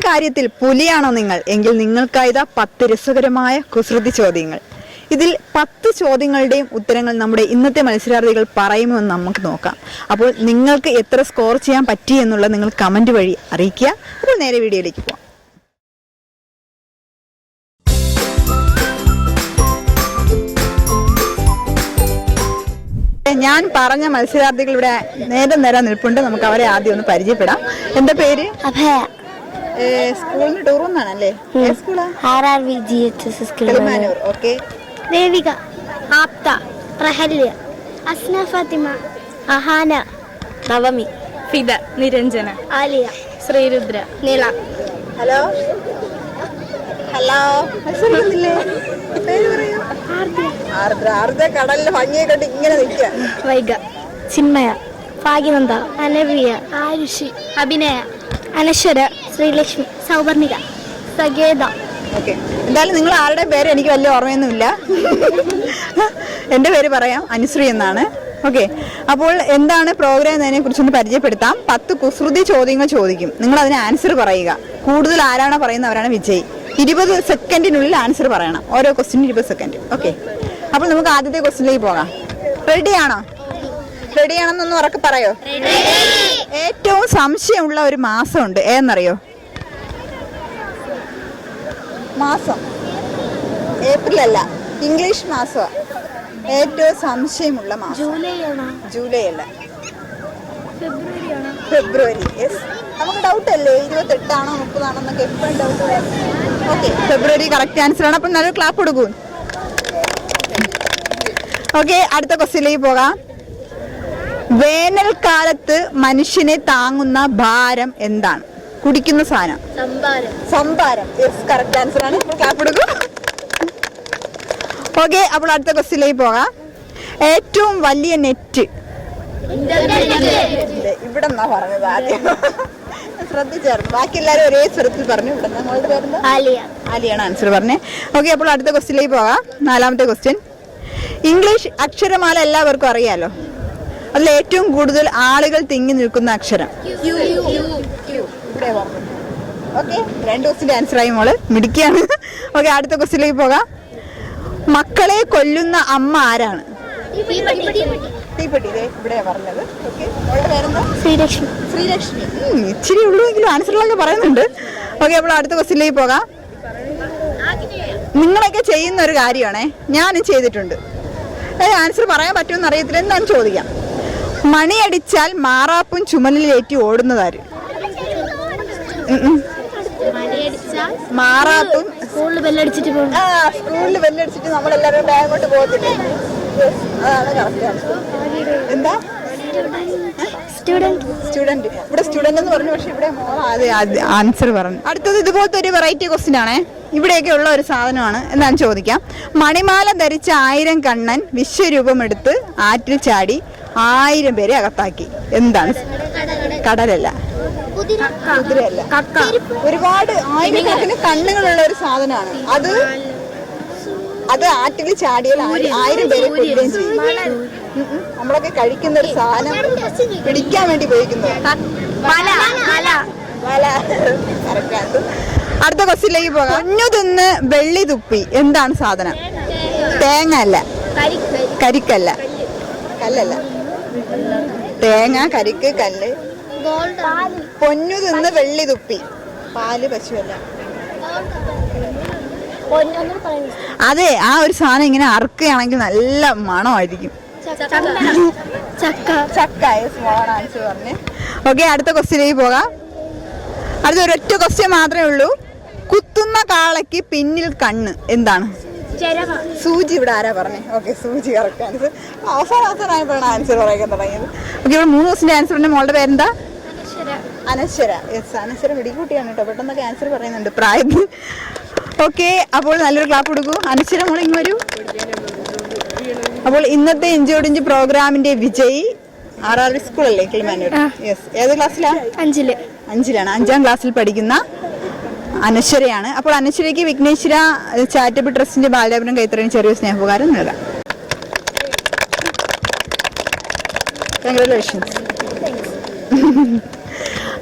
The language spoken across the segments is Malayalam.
കാര്യത്തിൽ പുലിയാണോ നിങ്ങൾ എങ്കിൽ നിങ്ങൾക്കായതാ 10 രസകരമായ കുസൃതി ചോദ്യങ്ങൾ. ഇതിൽ 10 ചോദ്യങ്ങളുടെയും ഉത്തരങ്ങൾ നമ്മുടെ ഇന്നത്തെ മത്സരാർത്ഥികൾ പറയുമെന്ന് നമുക്ക് നോക്കാം. അപ്പോൾ നിങ്ങൾക്ക് എത്ര സ്കോർ ചെയ്യാൻ പറ്റി എന്നുള്ളത് നിങ്ങൾ കമന്റ് വഴി അറിയിക്കുക. അപ്പോൾ നേരെ വീഡിയോയിലേക്ക് പോകാം. ഞാൻ പറഞ്ഞ മത്സരാർത്ഥികൾ ഇവിടെ നേരെ നിൽപ്പുണ്ട്. നമുക്ക് അവരെ ആദ്യം ഒന്ന് പരിചയപ്പെടാം. എന്താ പേര്? അഭയ. സ്കൂളിന് ടൂർ ഒന്നാണല്ലേ? Okay. Devika, Aptha, Prahalya, Asna, Fathima, Ahana, Navami, Fida, Niranjana, Aliya, Sreerudra, Neela. Hello hello മത്സരിക്കുന്നില്ലേ? പേര് പറയൂ. ആർദ്ര. ആർദ്ര കടലിലെ ഭംഗിയെ കണ്ട് ഇങ്ങനെ നിൽക്കുക. വൈഗ, ചിന്മയ, ഭാഗ്യനന്ദ, അനവ്യ, ആരുഷി, അഭിനയ, അനശ്വര, ശ്രീലക്ഷ്മി, സൗവർണിക, സഗേത. ഓക്കെ. എന്തായാലും നിങ്ങൾ ആരുടെ പേര് എനിക്ക് വലിയ ഓർമ്മയൊന്നുമില്ല. എൻ്റെ പേര് പറയാം, അനുശ്രീ എന്നാണ്. ഓക്കെ. അപ്പോൾ എന്താണ് പ്രോഗ്രാം എന്നതിനെ കുറിച്ചൊന്ന് പരിചയപ്പെടുത്താം. 10 കുസൃതി ചോദ്യങ്ങൾ ചോദിക്കും. നിങ്ങൾ അതിന് ആൻസർ പറയുക. കൂടുതൽ ആരാണോ പറയുന്നവരാണ് വിജയി. 20 സെക്കൻഡിനുള്ളിൽ ആൻസർ പറയണം. ഓരോ ക്വസ്റ്റിനും 20 സെക്കൻഡ്. ഓക്കെ. അപ്പോൾ നമുക്ക് ആദ്യത്തെ ക്വസ്റ്റിനിലേക്ക് പോകാം. റെഡിയാണോ? റെഡിയാണെന്നൊന്ന് ഉറക്കെ പറയോ. ഏറ്റവും സംശയമുള്ള ഒരു മാസമുണ്ട്. ഏതെന്നറിയോ? മാസം ഏപ്രിൽ അല്ല, ഇംഗ്ലീഷ് മാസമാണ്. ഏറ്റവും സംശയമുള്ള മാസം ജൂലൈ അല്ല, ഫെബ്രുവരി. യെസ്. നമുക്ക് ഡൗട്ട് അല്ലേ 28 ആണോ 30 ആണോ എന്നൊക്കെ എപ്പോഴും ഡൗട്ട്. ഓക്കെ, ഫെബ്രുവരി കറക്റ്റ് ആൻസർ ആണ്. അപ്പം നല്ലൊരു ക്ലാപ്പ് കൊടുക്കൂ. ഓക്കെ, അടുത്ത ക്വസ്റ്റ്യനിലേക്ക് പോകാം. വേനൽക്കാലത്ത് മനുഷ്യനെ താങ്ങുന്ന ഭാരം എന്താണ്? കുടിക്കുന്ന സാധനം. സംഭാരം. യെസ്, കറക്റ്റ് ആൻസർ ആണ്. ക്ലാപ്പ് കൊടുക്കൂ. ഓക്കെ, അപ്പോൾ അടുത്ത ക്വസ്റ്റ്യനിലേക്ക് പോകാം. ഏറ്റവും വലിയ നെറ്റ് ഇവിടെ നിന്നാ പറഞ്ഞത് ആദ്യം. ശ്രദ്ധിച്ചായിരുന്നു. ബാക്കി എല്ലാവരും ഒരേ സ്വരത്തിൽ പറഞ്ഞു. ഇവിടെ നിങ്ങളുടെ പേരെന്താ? ആലിയാണ് ആൻസർ പറഞ്ഞേ. ഓക്കെ, അപ്പോൾ അടുത്ത ക്വസ്റ്റ്യനിലേക്ക് പോകാം. 4ാമത്തെ ക്വസ്റ്റ്യൻ. ഇംഗ്ലീഷ് അക്ഷരമാല എല്ലാവർക്കും അറിയാലോ. അതിൽ ഏറ്റവും കൂടുതൽ ആളുകൾ തിങ്ങി നിൽക്കുന്ന അക്ഷരം. ഓക്കെ, 2 ക്വസ്റ്റിന്റെ ആൻസർ ആയി മോള്. മിടുക്കിയാണ്. ഓക്കെ, അടുത്ത ക്വസ്റ്റ്യനിലേക്ക് പോകാം. മക്കളെ കൊല്ലുന്ന അമ്മ ആരാണ്? തീപ്പെട്ടി. ഇവിടെ പറഞ്ഞത്. ഓക്കെ, അവളുടെ പേരെന്താ? ശ്രീലക്ഷ്മി. ശ്രീലക്ഷ്മി. ഇച്ചിരി ഉള്ളുവെങ്കിലും ആൻസറുകളൊക്കെ പറയുന്നുണ്ട്. ഓക്കെ, അപ്പോൾ അടുത്ത ക്വസ്റ്റ്യനിലേക്ക് പോകാം. നിങ്ങളൊക്കെ ചെയ്യുന്ന ഒരു കാര്യമാണേ, ഞാനും ചെയ്തിട്ടുണ്ട്. ആൻസർ പറയാൻ പറ്റുമെന്ന് അറിയത്തില്ല. എന്താണ് ചോദിക്കാം. മണിയടിച്ചാൽ മാറാപ്പും ചുമലിലേറ്റി ഓടുന്നതാര്? മാറാപ്പും സ്കൂളിൽ ബെല്ലടിച്ചിട്ട് നമ്മളെല്ലാവരും ബാഗോട്ട് പോകത്തില്ലേ? അതാണ് കറക്റ്റ്. എന്താ? സ്റ്റുഡന്റ്. ഇവിടെ സ്റ്റുഡന്റ് എന്ന് പറഞ്ഞു, പക്ഷെ ഇവിടെ ആൻസർ പറഞ്ഞു. അടുത്തത് ഇതുപോലത്തെ ഒരു വെറൈറ്റി ക്വസ്റ്റ്യൻ ആണേ. ഇവിടെയൊക്കെ ഉള്ള ഒരു സാധനമാണ്. എന്താണ് ചോദിക്കാം. മണിമാല ധരിച്ച 1000 കണ്ണൻ വിശ്വരൂപം എടുത്ത് ആറ്റിൽ ചാടി 1000 പേരെ അകത്താക്കി. എന്താണ്? കടലല്ല, കുതിരയല്ല. ഒരുപാട് 1000 കണ്ണുകളുള്ള ഒരു സാധനമാണ്. അത് ആറ്റിൽ ചാടിയാൽ 1000 പേരെ കൊല്ലുകയും ചെയ്യും. നമ്മളൊക്കെ കഴിക്കുന്ന ഒരു സാധനം, പിടിക്കാൻ വേണ്ടി ഉപയോഗിക്കുന്നത്. അടുത്ത ക്വസ്റ്റ്യനിലേക്ക് പോകാം. കുഞ്ഞു തിന്ന് വെള്ളി തുപ്പി. എന്താണ് സാധനം? തേങ്ങ അല്ല, കരിക്കല്ല, കല്ലല്ല. തേങ്ങ, കരിക്ക്, കല്ല്. പൊന്നു തിന്ന് വെള്ളി തുപ്പി. പാല്, പശുവല്ല. അതെ, ആ ഒരു സാധനം ഇങ്ങനെ അറുക്കുകയാണെങ്കിൽ നല്ല മണമായിരിക്കും. ചക്ക. ആൻസർ പറഞ്ഞേ. ഓക്കെ, അടുത്ത ക്വസ്റ്റ്യനിലേക്ക് പോകാം. അടുത്ത ഒരൊറ്റ ക്വസ്റ്റ്യൻ മാത്രമേ ഉള്ളൂ. കുത്തുന്ന കാളയ്ക്ക് പിന്നിൽ കണ്ണ്. എന്താണ്? സൂചി. ഇവിടെ ആരാ പറഞ്ഞേ? ഓക്കെ, സൂചി കറക്റ്റ് ആൻസർ. അവസാനമായപ്പോഴാണ് ആൻസർ പറയാൻ തുടങ്ങിയത്. ഓക്കെ, ഇവിടെ 3 ക്വസ്റ്റിന്റെ ആൻസർ ഉണ്ട്. മോളുടെ പേരെന്താ? അനശ്വര. യെസ്, അനശ്വര മിടികൂട്ടിയാണ് കേട്ടോ. പെട്ടെന്നൊക്കെ ആൻസർ പറയുന്നുണ്ട് പ്രായത്തിൽ. ഓക്കെ, അപ്പോൾ നല്ലൊരു ക്ലാപ്പ് കൊടുക്കൂ. അനശ്വര മോൾ ഇങ്ങ് വരൂ. അപ്പോൾ ഇന്നത്തെ ഇഞ്ചോടിഞ്ച് പ്രോഗ്രാമിന്റെ വിജയി RR സ്കൂളല്ലേ, കിളിമാനൂർ? യെസ്. ഏത് ക്ലാസ്സിലാണ്? 5ലാണ്. 5ാം ക്ലാസ്സിൽ പഠിക്കുന്ന അനശ്വരയാണ്. അപ്പോൾ അനശ്വരയ്ക്ക് വിഘ്നേശ്വര ചാരിറ്റബിൾ ട്രസ്റ്റിന്റെ ബാലപുരം കൈത്തറിന് ചെറിയ സ്നേഹോപകാരം നൽകാം. കൺഗ്രാറ്റുലേഷൻസ്.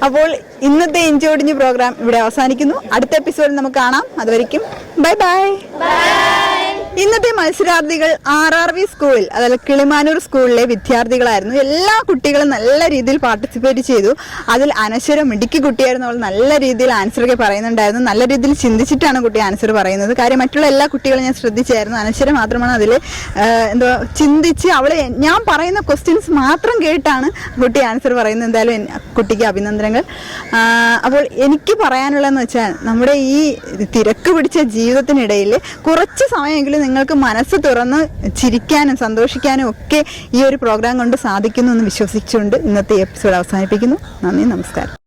അപ്പോൾ ഇന്നത്തെ ഇഞ്ചോടിഞ്ഞ് പ്രോഗ്രാം ഇവിടെ അവസാനിക്കുന്നു. അടുത്ത എപ്പിസോഡിൽ നമുക്ക് കാണാം. അതുവരെയ്ക്കും ബൈ ബൈ. ഇന്നത്തെ മത്സരാർത്ഥികൾ RRV സ്കൂളിൽ, അതായത് കിളിമാനൂർ സ്കൂളിലെ വിദ്യാർത്ഥികളായിരുന്നു. എല്ലാ കുട്ടികളും നല്ല രീതിയിൽ പാർട്ടിസിപ്പേറ്റ് ചെയ്തു. അതിൽ അനശ്വര മിടുക്കി കുട്ടിയായിരുന്നു. അവൾ നല്ല രീതിയിൽ ആൻസറൊക്കെ പറയുന്നുണ്ടായിരുന്നു. നല്ല രീതിയിൽ ചിന്തിച്ചിട്ടാണ് കുട്ടി ആൻസർ പറയുന്നത്. കാര്യം മറ്റുള്ള എല്ലാ കുട്ടികളും ഞാൻ ശ്രദ്ധിച്ചായിരുന്നു. അനശ്വര മാത്രമാണ് അതിൽ ചിന്തിച്ച് ഞാൻ പറയുന്ന ക്വസ്റ്റ്യൻസ് മാത്രം കേട്ടാണ് കുട്ടി ആൻസർ പറയുന്നത്. എന്തായാലും കുട്ടിക്ക് അഭിനന്ദനങ്ങൾ. അപ്പോൾ എനിക്ക് പറയാനുള്ളതെന്ന് വെച്ചാൽ നമ്മുടെ ഈ തിരക്ക് പിടിച്ച ജീവിതത്തിനിടയിൽ കുറച്ച് സമയമെങ്കിലും നിങ്ങൾക്ക് മനസ്സ് തുറന്ന് ചിരിക്കാനും സന്തോഷിക്കാനും ഒക്കെ ഈ ഒരു പ്രോഗ്രാം കൊണ്ട് സാധിക്കുന്നു എന്ന് വിശ്വസിച്ചുകൊണ്ട് ഇന്നത്തെ എപ്പിസോഡ് അവസാനിപ്പിക്കുന്നു. നന്ദി, നമസ്കാരം.